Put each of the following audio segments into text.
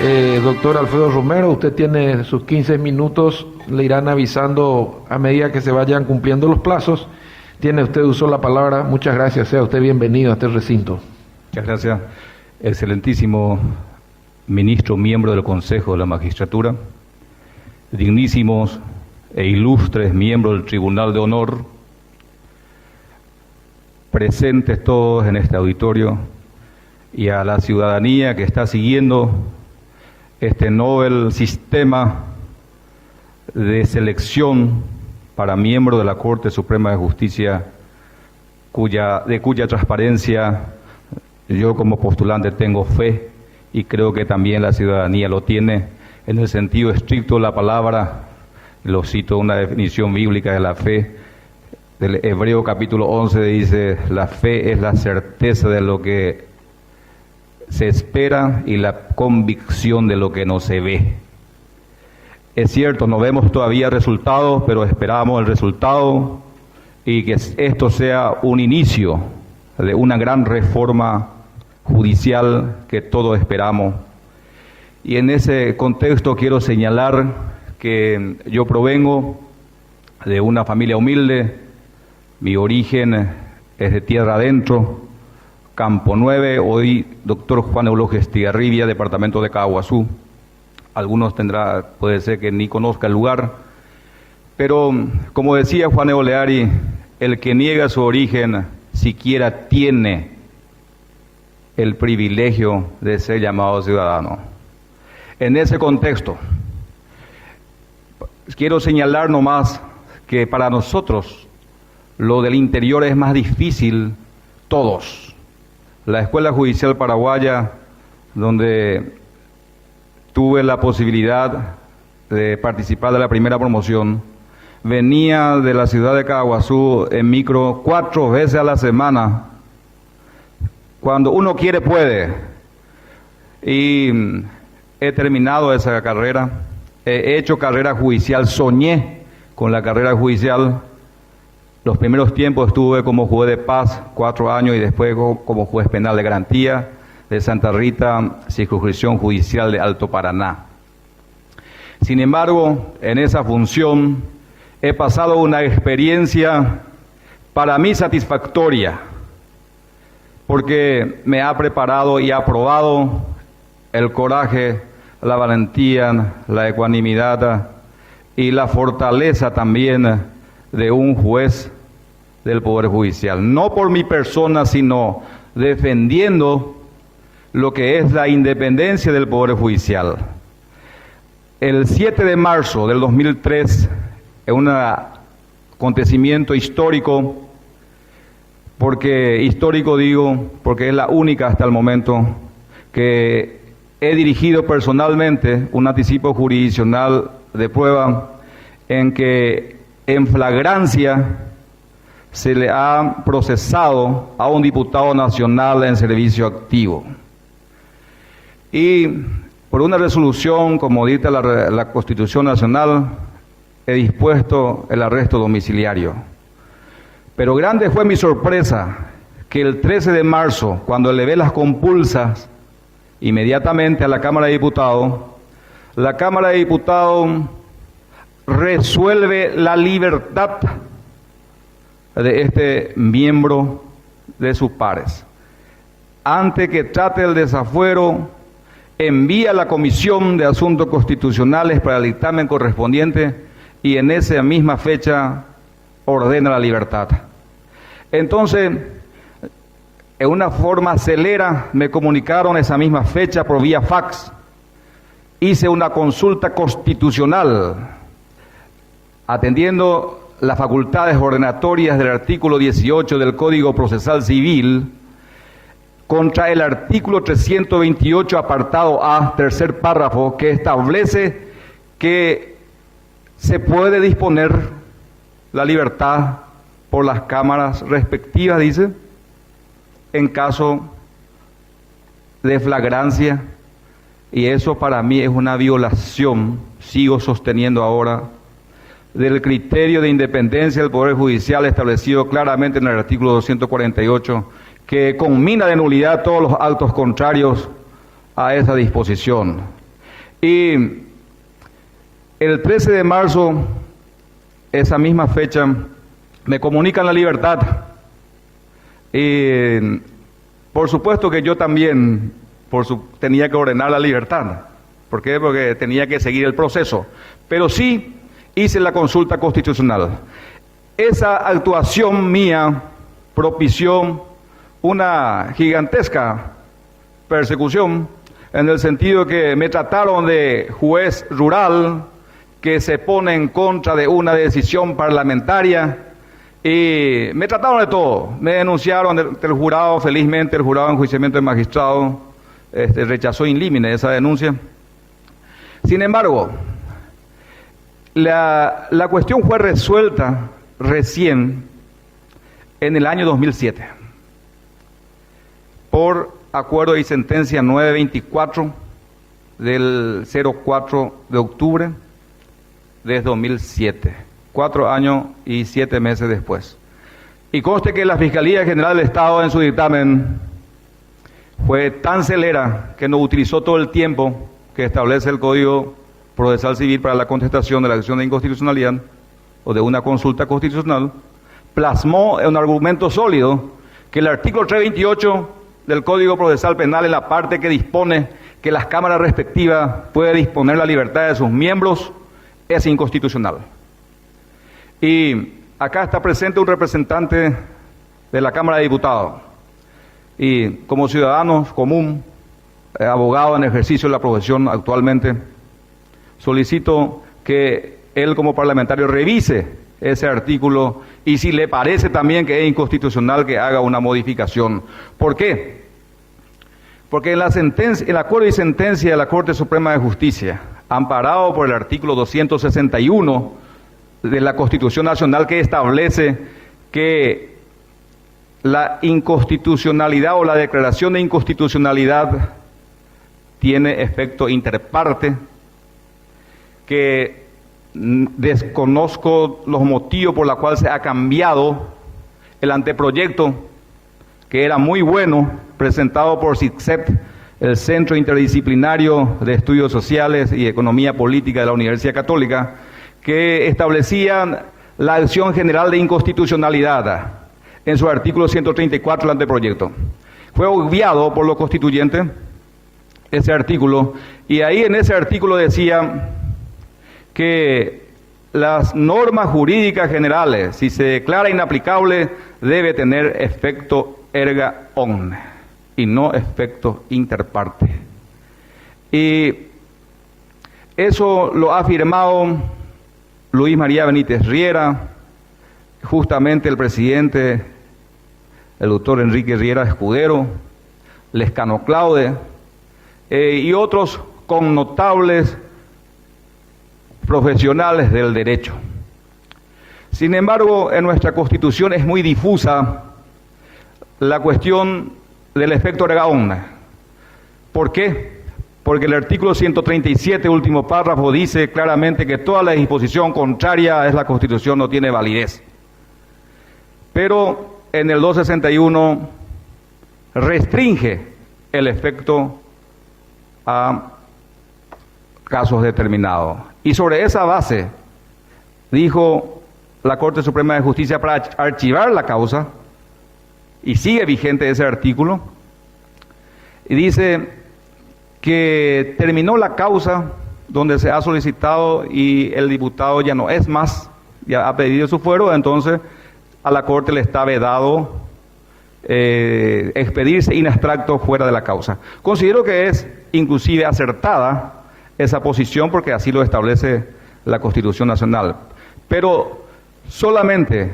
Doctor Alfredo Romero, usted tiene sus 15 minutos, le irán avisando a medida que se vayan cumpliendo los plazos. Tiene usted uso la palabra. Muchas gracias, sea usted bienvenido a este recinto. Muchas gracias, excelentísimo ministro, miembro del Consejo de la Magistratura, dignísimos e ilustres miembros del Tribunal de Honor, presentes todos en este auditorio, y a la ciudadanía que está siguiendo este novel sistema de selección para miembros de la Corte Suprema de Justicia, de cuya transparencia yo como postulante tengo fe, y creo que también la ciudadanía lo tiene en el sentido estricto de la palabra. Lo cito una definición bíblica de la fe, del Hebreo capítulo 11, dice: la fe es la certeza de lo que se espera y la convicción de lo que no se ve. Es cierto, no vemos todavía resultados, pero esperamos el resultado, y que esto sea un inicio de una gran reforma judicial que todos esperamos. Y en ese contexto quiero señalar que yo provengo de una familia humilde. Mi origen es de tierra adentro, Campo 9, hoy doctor Juan Eulogio Estigarribia, departamento de Caaguazú. Algunos puede ser que ni conozca el lugar, pero como decía Juan Eoleari, el que niega su origen siquiera tiene el privilegio de ser llamado ciudadano. En ese contexto, quiero señalar nomás que para nosotros lo del interior es más difícil todos. La Escuela Judicial Paraguaya, donde tuve la posibilidad de participar de la primera promoción, venía de la ciudad de Caaguazú en micro 4 veces a la semana. Cuando uno quiere, puede. Y he terminado esa carrera, he hecho carrera judicial, soñé con la carrera judicial. Los primeros tiempos estuve como juez de paz 4 años y después como juez penal de garantía de Santa Rita, circunscripción judicial de Alto Paraná. Sin embargo, en esa función he pasado una experiencia para mí satisfactoria, porque me ha preparado y ha probado el coraje, la valentía, la ecuanimidad y la fortaleza también de un juez del Poder Judicial. No por mi persona, sino defendiendo lo que es la independencia del Poder Judicial. El 7 de marzo del 2003, es un acontecimiento histórico, histórico digo, porque es la única hasta el momento que he dirigido personalmente un anticipo jurisdiccional de prueba en que en flagrancia se le ha procesado a un diputado nacional en servicio activo. Y por una resolución, como dicta la Constitución Nacional, he dispuesto el arresto domiciliario. Pero grande fue mi sorpresa que el 13 de marzo, cuando elevé las compulsas inmediatamente a la Cámara de Diputados, la Cámara de Diputados resuelve la libertad de este miembro de sus pares. Antes que trate el desafuero, envía a la Comisión de Asuntos Constitucionales para el dictamen correspondiente y en esa misma fecha ordena la libertad. Entonces, en una forma acelera, me comunicaron esa misma fecha por vía fax. Hice una consulta constitucional, atendiendo las facultades ordenatorias del artículo 18 del Código Procesal Civil, contra el artículo 328, apartado A, tercer párrafo, que establece que se puede disponer la libertad por las cámaras respectivas, dice, en caso de flagrancia, y eso para mí es una violación, sigo sosteniendo ahora, del criterio de independencia del Poder Judicial establecido claramente en el artículo 248, que conmina de nulidad todos los actos contrarios a esa disposición. Y el 13 de marzo, esa misma fecha, me comunican la libertad. Y por supuesto que yo también tenía que ordenar la libertad. ¿Por qué? Porque tenía que seguir el proceso. Pero sí hice la consulta constitucional. Esa actuación mía propició una gigantesca persecución, en el sentido que me trataron de juez rural que se pone en contra de una decisión parlamentaria, y me trataron de todo. Me denunciaron ante el jurado. Felizmente el jurado de enjuiciamiento del magistrado rechazó in limine esa denuncia. Sin embargo, la cuestión fue resuelta recién en el año 2007 por acuerdo y sentencia 924 del 04 de octubre de 2007, 4 años y 7 meses después. Y conste que la Fiscalía General del Estado en su dictamen fue tan celera que no utilizó todo el tiempo que establece el Código Procesal Civil para la contestación de la acción de inconstitucionalidad o de una consulta constitucional. Plasmó en un argumento sólido que el artículo 328 del Código Procesal Penal, en la parte que dispone que las cámaras respectivas pueden disponer la libertad de sus miembros, es inconstitucional. Y acá está presente un representante de la Cámara de Diputados, y como ciudadano común, abogado en ejercicio de la profesión actualmente, solicito que él como parlamentario revise ese artículo y si le parece también que es inconstitucional, que haga una modificación. ¿Por qué? Porque en el acuerdo y sentencia de la Corte Suprema de Justicia, amparado por el artículo 261 de la Constitución Nacional, que establece que la inconstitucionalidad o la declaración de inconstitucionalidad tiene efecto interparte, que desconozco los motivos por los cuales se ha cambiado el anteproyecto, que era muy bueno, presentado por CICSEP, el Centro Interdisciplinario de Estudios Sociales y Economía Política de la Universidad Católica, que establecía la acción general de inconstitucionalidad en su artículo 134 del anteproyecto. Fue obviado por los constituyentes ese artículo, y ahí en ese artículo decía que las normas jurídicas generales, si se declara inaplicable, debe tener efecto erga omnes y no efecto interparte. Y eso lo ha afirmado Luis María Benítez Riera, justamente el presidente, el doctor Enrique Riera Escudero, Lescano Claude, y otros connotables profesionales del derecho. Sin embargo, en nuestra Constitución es muy difusa la cuestión del efecto erga omnes. ¿Por qué? Porque el artículo 137, último párrafo, dice claramente que toda la disposición contraria a la Constitución no tiene validez. Pero en el 261 restringe el efecto a casos determinados. Y sobre esa base, dijo la Corte Suprema de Justicia, para archivar la causa, y sigue vigente ese artículo, y dice que terminó la causa donde se ha solicitado y el diputado ya no es más, ya ha pedido su fuero, entonces a la Corte le está vedado expedirse in abstracto fuera de la causa. Considero que es inclusive acertada esa posición porque así lo establece la Constitución Nacional, pero solamente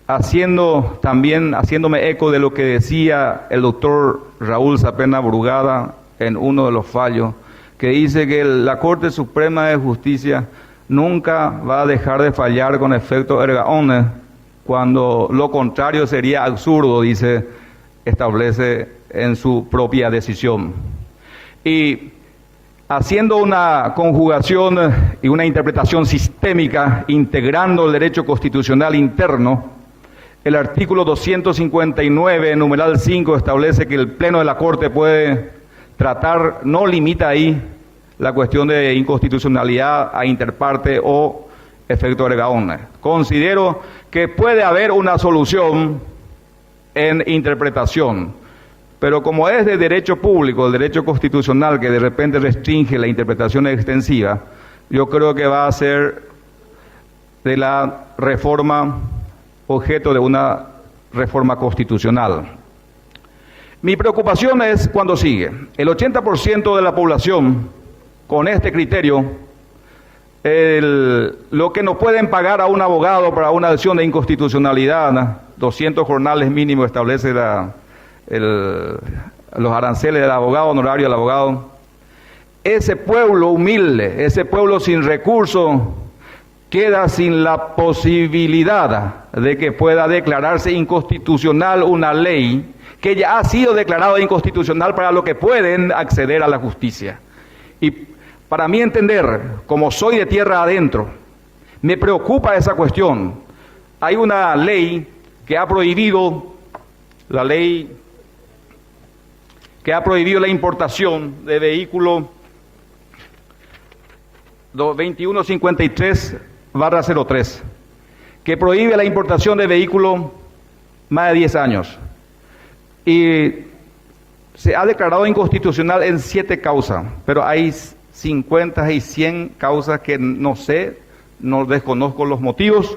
haciéndome eco de lo que decía el doctor Raúl Sapena Brugada en uno de los fallos, que dice que la Corte Suprema de Justicia nunca va a dejar de fallar con efecto erga omnes, cuando lo contrario sería absurdo, dice, establece en su propia decisión. Y haciendo una conjugación y una interpretación sistémica, integrando el derecho constitucional interno, el artículo 259, numeral 5, establece que el Pleno de la Corte puede tratar, no limita ahí la cuestión de inconstitucionalidad a interparte o efecto erga omnes. Considero que puede haber una solución en interpretación, pero como es de derecho público, el derecho constitucional que de repente restringe la interpretación extensiva, yo creo que va a ser de la reforma objeto de una reforma constitucional. Mi preocupación es cuando sigue. El 80% de la población, con este criterio, lo que no pueden pagar a un abogado para una acción de inconstitucionalidad, 200 jornales mínimos establece los aranceles del abogado, honorario del abogado. Ese pueblo humilde, ese pueblo sin recursos, queda sin la posibilidad de que pueda declararse inconstitucional una ley que ya ha sido declarada inconstitucional para los que pueden acceder a la justicia. Y para mí entender, como soy de tierra adentro, me preocupa esa cuestión. Hay una ley que ha prohibido, la ley que ha prohibido la importación de vehículos 2153/03, que prohíbe la importación de vehículos más de 10 años. Y se ha declarado inconstitucional en 7 causas, pero hay 50 y 100 causas que no sé, no desconozco los motivos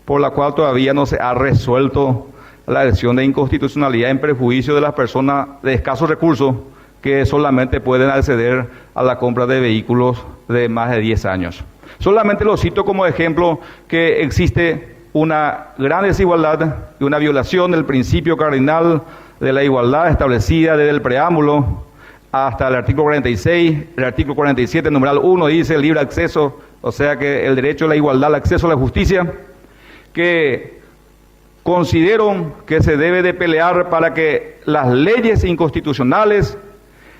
por la cual todavía no se ha resuelto la acción de inconstitucionalidad en perjuicio de las personas de escasos recursos que solamente pueden acceder a la compra de vehículos de más de 10 años. Solamente lo cito como ejemplo que existe una gran desigualdad y una violación del principio cardinal de la igualdad establecida desde el preámbulo hasta el artículo 46, el artículo 47, numeral 1, dice el libre acceso, o sea que el derecho a la igualdad, al acceso a la justicia, que considero que se debe de pelear para que las leyes inconstitucionales,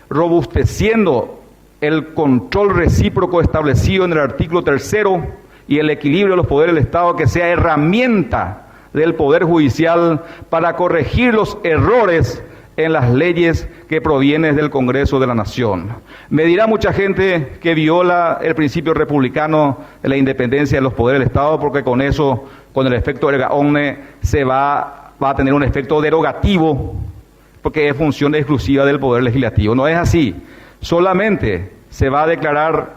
robusteciendo el control recíproco establecido en el artículo 3 y el equilibrio de los poderes del Estado, que sea herramienta del Poder Judicial para corregir los errores en las leyes que provienen del Congreso de la Nación. Me dirá mucha gente que viola el principio republicano de la independencia de los poderes del Estado, porque con eso, con el efecto erga omnes, va a tener un efecto derogativo, porque es función exclusiva del Poder Legislativo. No es así. Solamente se va a declarar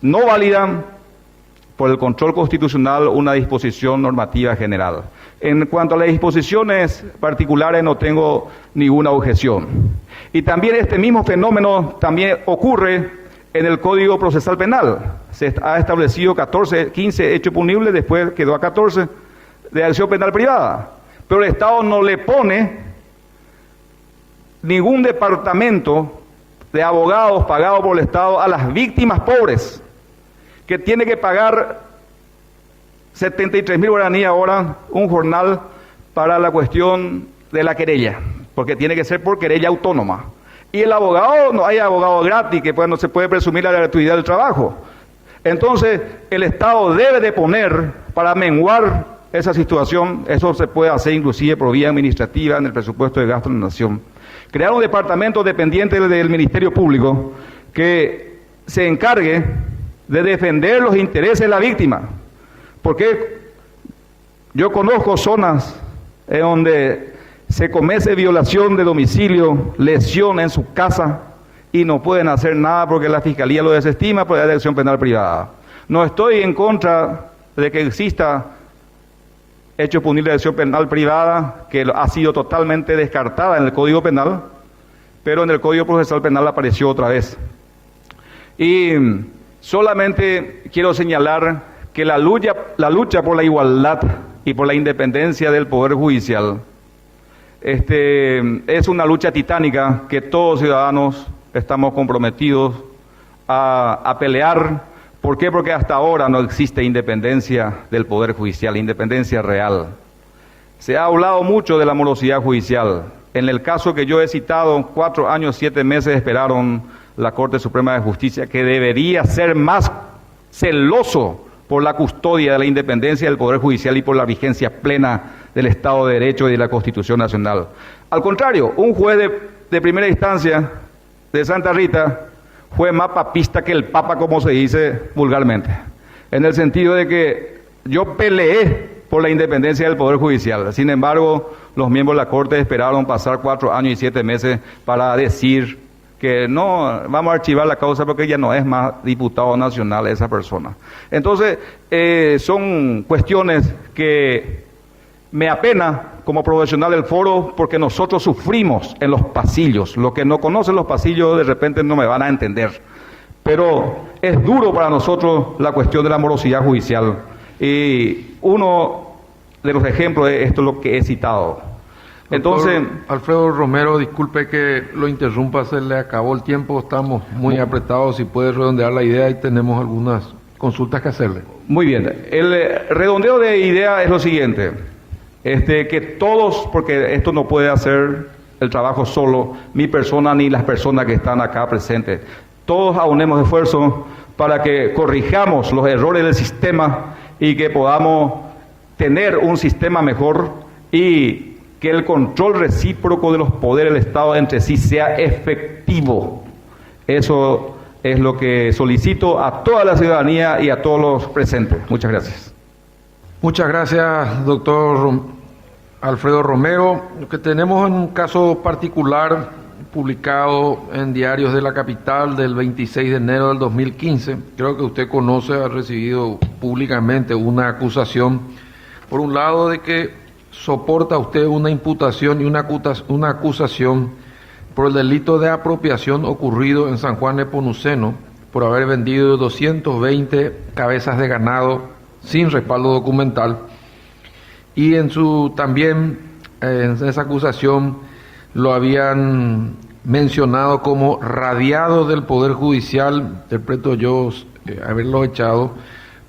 no válida por el control constitucional una disposición normativa general. En cuanto a las disposiciones particulares no tengo ninguna objeción. Y también este mismo fenómeno también ocurre en el Código Procesal Penal. Se ha establecido 15 hechos punibles, después quedó a 14 de acción penal privada. Pero el Estado no le pone ningún departamento de abogados pagados por el Estado a las víctimas pobres, que tiene que pagar 73.000 guaraníes ahora un jornal para la cuestión de la querella, porque tiene que ser por querella autónoma. Y el abogado, no hay abogado gratis, que pues no se puede presumir la gratuidad del trabajo. Entonces, el Estado debe de poner para menguar esa situación, eso se puede hacer inclusive por vía administrativa en el presupuesto de gasto de la Nación. Crear un departamento dependiente del Ministerio Público que se encargue de defender los intereses de la víctima, porque yo conozco zonas en donde se comete violación de domicilio, lesión en su casa y no pueden hacer nada porque la Fiscalía lo desestima por la acción penal privada. No estoy en contra de que exista hecho punible de acción penal privada, que ha sido totalmente descartada en el Código Penal, pero en el Código Procesal Penal apareció otra vez. Y solamente quiero señalar que la lucha por la igualdad y por la independencia del Poder Judicial es una lucha titánica que todos los ciudadanos estamos comprometidos a pelear. ¿Por qué? Porque hasta ahora no existe independencia del Poder Judicial, independencia real. Se ha hablado mucho de la morosidad judicial. En el caso que yo he citado, 4 años, 7 meses esperaron la Corte Suprema de Justicia, que debería ser más celoso por la custodia de la independencia del Poder Judicial y por la vigencia plena del Estado de Derecho y de la Constitución Nacional. Al contrario, un juez de primera instancia de Santa Rita, fue más papista que el Papa, como se dice vulgarmente, en el sentido de que yo peleé por la independencia del Poder Judicial. Sin embargo, los miembros de la Corte esperaron pasar 4 años y 7 meses para decir que no, vamos a archivar la causa porque ya no es más diputado nacional esa persona. Entonces, son cuestiones que me apena como profesional del foro, porque nosotros sufrimos en los pasillos. Los que no conocen los pasillos de repente no me van a entender. Pero es duro para nosotros la cuestión de la morosidad judicial. Y uno de los ejemplos de esto es lo que he citado. Entonces, Doctor Alfredo Romero, disculpe que lo interrumpa, se le acabó el tiempo, estamos muy apretados, si puede redondear la idea y tenemos algunas consultas que hacerle. Muy bien, el redondeo de idea es lo siguiente, que todos, porque esto no puede hacer el trabajo solo mi persona ni las personas que están acá presentes, todos aunemos esfuerzos para que corrijamos los errores del sistema y que podamos tener un sistema mejor y que el control recíproco de los poderes del Estado entre sí sea efectivo. Eso es lo que solicito a toda la ciudadanía y a todos los presentes. Muchas gracias. Muchas gracias, doctor Alfredo Romero. Lo que tenemos en un caso particular publicado en Diarios de la Capital del 26 de enero del 2015. Creo que usted conoce, ha recibido públicamente una acusación, por un lado, de que soporta usted una imputación y una acusación por el delito de apropiación ocurrido en San Juan Nepomuceno por haber vendido 220 cabezas de ganado sin respaldo documental, y también en esa acusación lo habían mencionado como radiado del Poder Judicial, interpreto yo haberlo echado,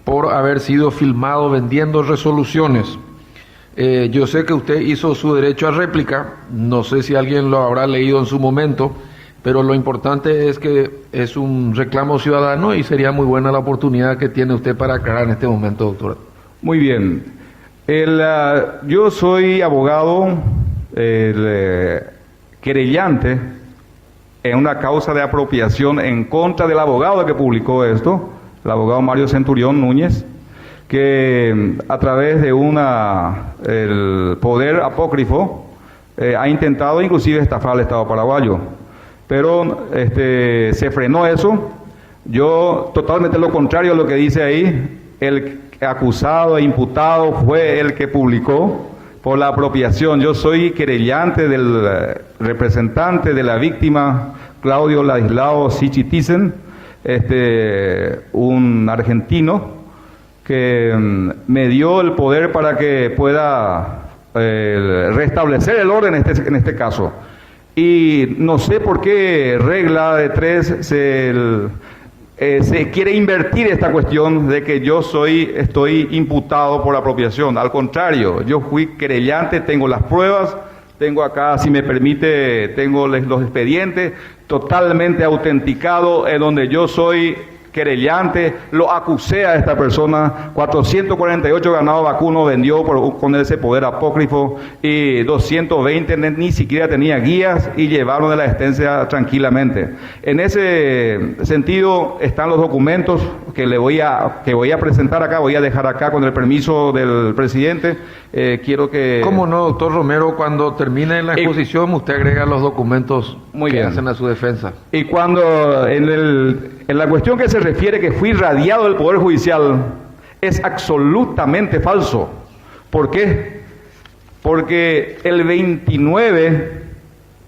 por haber sido filmado vendiendo resoluciones. Yo sé que usted hizo su derecho a réplica, no sé si alguien lo habrá leído en su momento, pero lo importante es que es un reclamo ciudadano y sería muy buena la oportunidad que tiene usted para aclarar en este momento, doctora. Muy bien. Yo soy abogado, querellante en una causa de apropiación en contra del abogado que publicó esto, el abogado Mario Centurión Núñez, que a través de el poder apócrifo ha intentado inclusive estafar al Estado paraguayo, pero se frenó eso. Yo totalmente lo contrario a lo que dice ahí, el acusado e imputado fue el que publicó por la apropiación. Yo soy querellante del representante de la víctima, Claudio Ladislao Sichitizen, un argentino que me dio el poder para que pueda restablecer el orden en este caso. Y no sé por qué regla de tres se quiere invertir esta cuestión de que yo estoy imputado por apropiación. Al contrario, yo fui querellante, tengo las pruebas, tengo acá, si me permite, tengo los expedientes totalmente autenticados en donde yo soy querellante, lo acusé a esta persona, 448 ganados vacunos vendió con ese poder apócrifo y 220 ni siquiera tenía guías y llevaron de la existencia tranquilamente. En ese sentido están los documentos que voy a presentar acá, voy a dejar acá con el permiso del presidente. Quiero que... ¿Cómo no, doctor Romero? Cuando termine la exposición usted agrega los documentos que hacen a su defensa. Y cuando en la cuestión que se refiere que fui radiado del Poder Judicial, es absolutamente falso. ¿Por qué? Porque el 29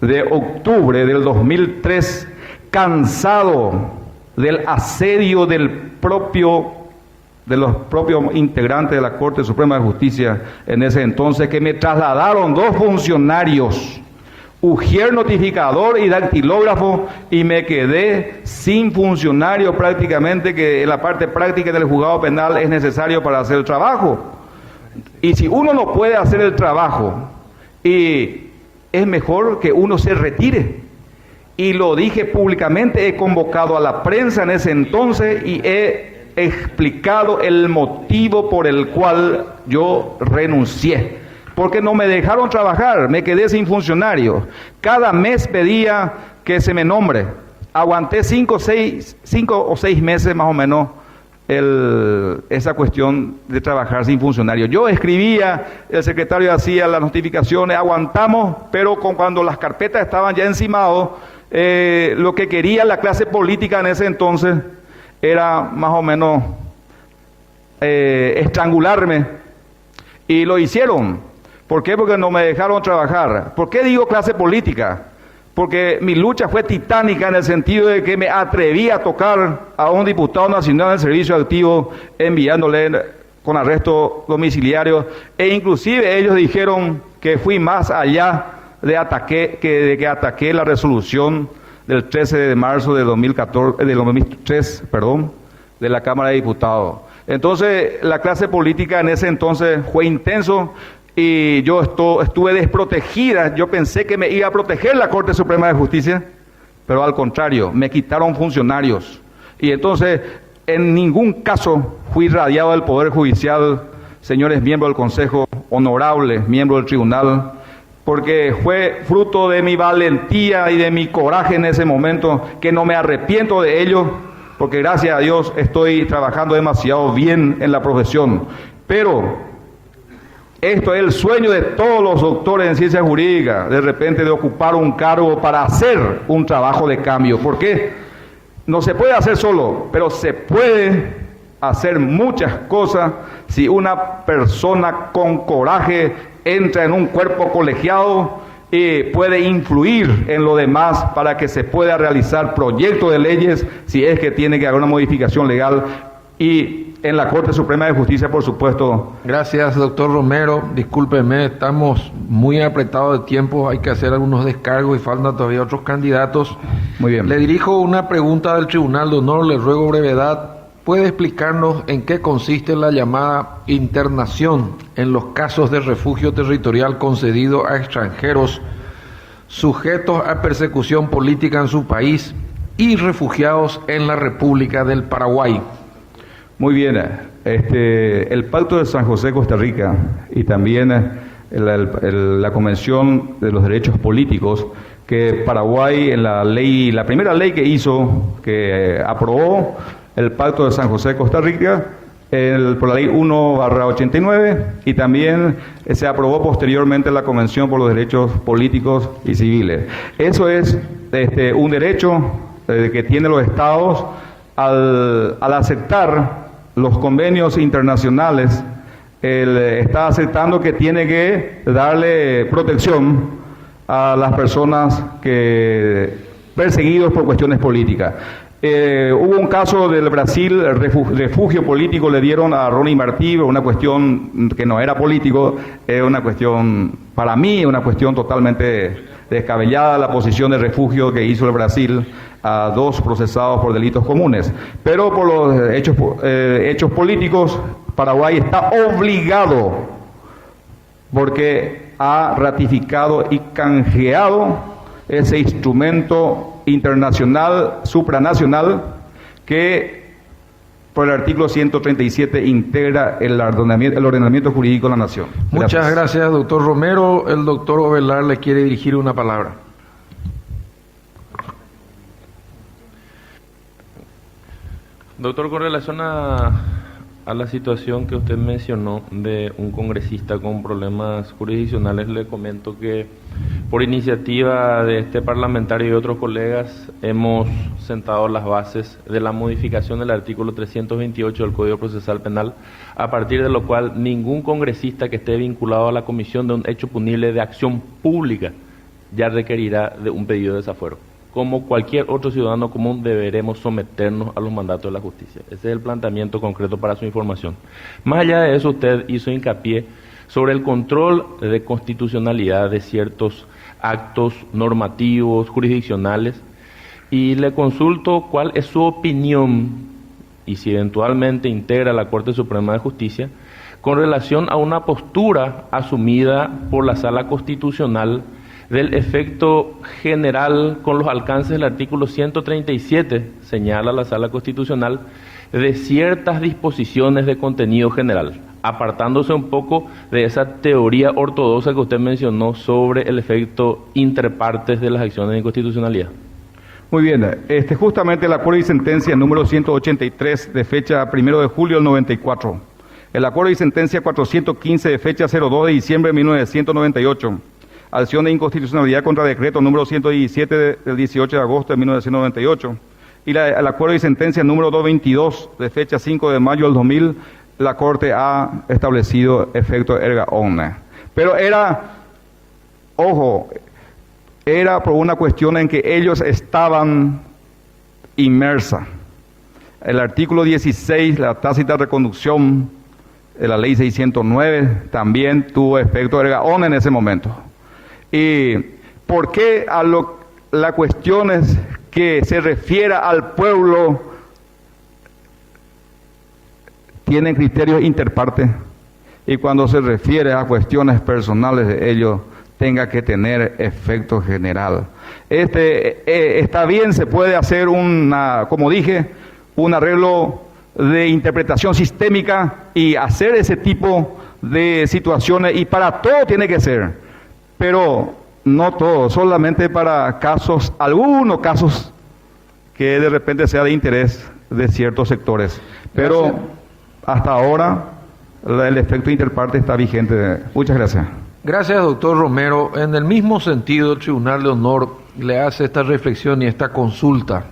de octubre del 2003, cansado del asedio de los propios integrantes de la Corte Suprema de Justicia en ese entonces, que me trasladaron 2 funcionarios, ujier notificador y dactilógrafo, y me quedé sin funcionario prácticamente, que en la parte práctica del juzgado penal es necesario para hacer el trabajo. Y si uno no puede hacer el trabajo, y es mejor que uno se retire. Y lo dije públicamente, he convocado a la prensa en ese entonces y he explicado el motivo por el cual yo renuncié. Porque no me dejaron trabajar, me quedé sin funcionario. Cada mes pedía que se me nombre. aguanté 5 o 6 meses más o menos esa cuestión de trabajar sin funcionarios. Yo escribía, el secretario hacía las notificaciones, aguantamos, pero cuando las carpetas estaban ya encimados, lo que quería la clase política en ese entonces era más o menos estrangularme, y lo hicieron. ¿Por qué? Porque no me dejaron trabajar. ¿Por qué digo clase política? Porque mi lucha fue titánica en el sentido de que me atreví a tocar a un diputado nacional del servicio activo, enviándole con arresto domiciliario, e inclusive ellos dijeron que fui más allá de que ataqué la resolución del 13 de marzo de 2003, de la Cámara de Diputados. Entonces, la clase política en ese entonces fue intenso, y yo estuve desprotegida. Yo pensé que me iba a proteger la Corte Suprema de Justicia, pero al contrario, me quitaron funcionarios. Y entonces, en ningún caso fui radiado del Poder Judicial, señores miembros del Consejo, honorables miembros del Tribunal, porque fue fruto de mi valentía y de mi coraje en ese momento, que no me arrepiento de ello, porque gracias a Dios estoy trabajando demasiado bien en la profesión. Pero esto es el sueño de todos los doctores en ciencias jurídicas, de repente de ocupar un cargo para hacer un trabajo de cambio. ¿Por qué? No se puede hacer solo, pero se puede hacer muchas cosas si una persona con coraje entra en un cuerpo colegiado y puede influir en lo demás para que se pueda realizar proyectos de leyes, si es que tiene que haber una modificación legal, y en la Corte Suprema de Justicia, por supuesto. Gracias, doctor Romero. Discúlpeme, estamos muy apretados de tiempo, hay que hacer algunos descargos y faltan todavía otros candidatos. Muy bien. Le dirijo una pregunta del Tribunal de Honor, le ruego brevedad. ¿Puede explicarnos en qué consiste la llamada internación en los casos de refugio territorial concedido a extranjeros sujetos a persecución política en su país y refugiados en la República del Paraguay? Muy bien, el Pacto de San José, Costa Rica, y también la Convención de los Derechos Políticos, que Paraguay en la primera ley que hizo, que aprobó el Pacto de San José, Costa Rica, por la ley 1/89, y también se aprobó posteriormente la Convención por los Derechos Políticos y Civiles. Eso es un derecho que tienen los estados al aceptar los convenios internacionales. Está aceptando que tiene que darle protección a las personas perseguidos por cuestiones políticas. Hubo un caso del Brasil, el refugio político le dieron a Ronnie Martí, una cuestión que no era político, una cuestión, para mí, una cuestión totalmente descabellada, la posición de refugio que hizo el Brasil a 2 procesados por delitos comunes. Pero por los hechos políticos, Paraguay está obligado, porque ha ratificado y canjeado ese instrumento internacional, supranacional, que por el artículo 137 integra el ordenamiento jurídico de la nación. Muchas gracias, doctor Romero. El doctor Ovelar le quiere dirigir una palabra. Doctor, con relación a la situación que usted mencionó de un congresista con problemas jurisdiccionales, le comento que por iniciativa de este parlamentario y otros colegas hemos sentado las bases de la modificación del artículo 328 del Código Procesal Penal, a partir de lo cual ningún congresista que esté vinculado a la comisión de un hecho punible de acción pública ya requerirá de un pedido de desafuero. Como cualquier otro ciudadano común, deberemos someternos a los mandatos de la justicia. Ese es el planteamiento concreto para su información. Más allá de eso, usted hizo hincapié sobre el control de constitucionalidad de ciertos actos normativos, jurisdiccionales, y le consulto cuál es su opinión, y si eventualmente integra la Corte Suprema de Justicia, con relación a una postura asumida por la Sala Constitucional del efecto general con los alcances del artículo 137, señala la Sala Constitucional, de ciertas disposiciones de contenido general, apartándose un poco de esa teoría ortodoxa que usted mencionó sobre el efecto interpartes de las acciones de inconstitucionalidad. Muy bien, justamente el acuerdo y sentencia número 183 de fecha 1 de julio del 94, el acuerdo y sentencia 415 de fecha 02 de diciembre de 1998, acción de inconstitucionalidad contra decreto número 117 del 18 de agosto de 1998, y el acuerdo y sentencia número 222 de fecha 5 de mayo del 2000, la Corte ha establecido efecto erga omnes. Pero era por una cuestión en que ellos estaban inmersos. El artículo 16, la tácita reconducción de la ley 609, también tuvo efecto erga omnes en ese momento. ¿Y por qué la cuestión es que se refiere al pueblo tienen criterios interparte? Y cuando se refiere a cuestiones personales de ellos, tenga que tener efecto general. Está bien, se puede hacer como dije, un arreglo de interpretación sistémica y hacer ese tipo de situaciones, y para todo tiene que ser, pero no todo, solamente para algunos casos que de repente sea de interés de ciertos sectores. Pero Gracias. Hasta ahora el efecto interparte está vigente. Muchas gracias. Gracias, doctor Romero. En el mismo sentido, el Tribunal de Honor le hace esta reflexión y esta consulta.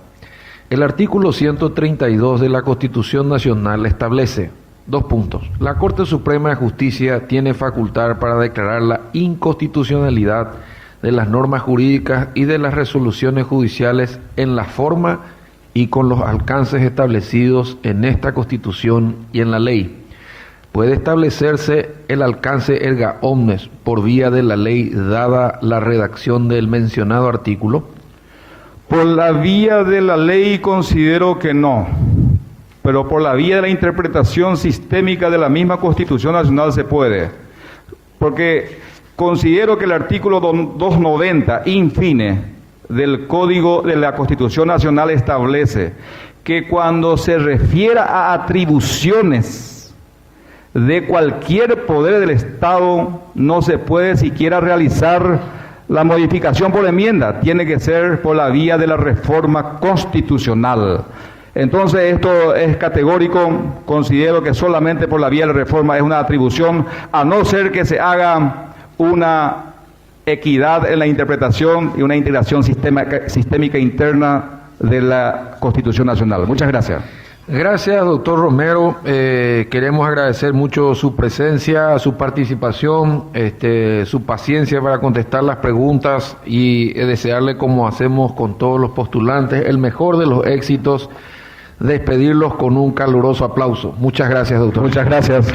El artículo 132 de la Constitución Nacional establece, 2 puntos, la Corte Suprema de Justicia tiene facultad para declarar la inconstitucionalidad de las normas jurídicas y de las resoluciones judiciales en la forma y con los alcances establecidos en esta Constitución y en la ley. Puede establecerse el alcance erga omnes por vía de la ley, dada la redacción del mencionado artículo. Por la vía de la ley considero que no, pero por la vía de la interpretación sistémica de la misma Constitución Nacional se puede, porque considero que el artículo 290, infine, del Código de la Constitución Nacional establece que cuando se refiera a atribuciones de cualquier poder del Estado, no se puede siquiera realizar la modificación por enmienda, tiene que ser por la vía de la reforma constitucional. Entonces esto es categórico, considero que solamente por la vía de la reforma es una atribución, a no ser que se haga una equidad en la interpretación y una integración sistémica interna de la Constitución Nacional. Muchas gracias. Gracias, doctor Romero. Queremos agradecer mucho su presencia, su participación, su paciencia para contestar las preguntas y desearle, como hacemos con todos los postulantes, el mejor de los éxitos, despedirlos con un caluroso aplauso. Muchas gracias, doctor. Muchas gracias.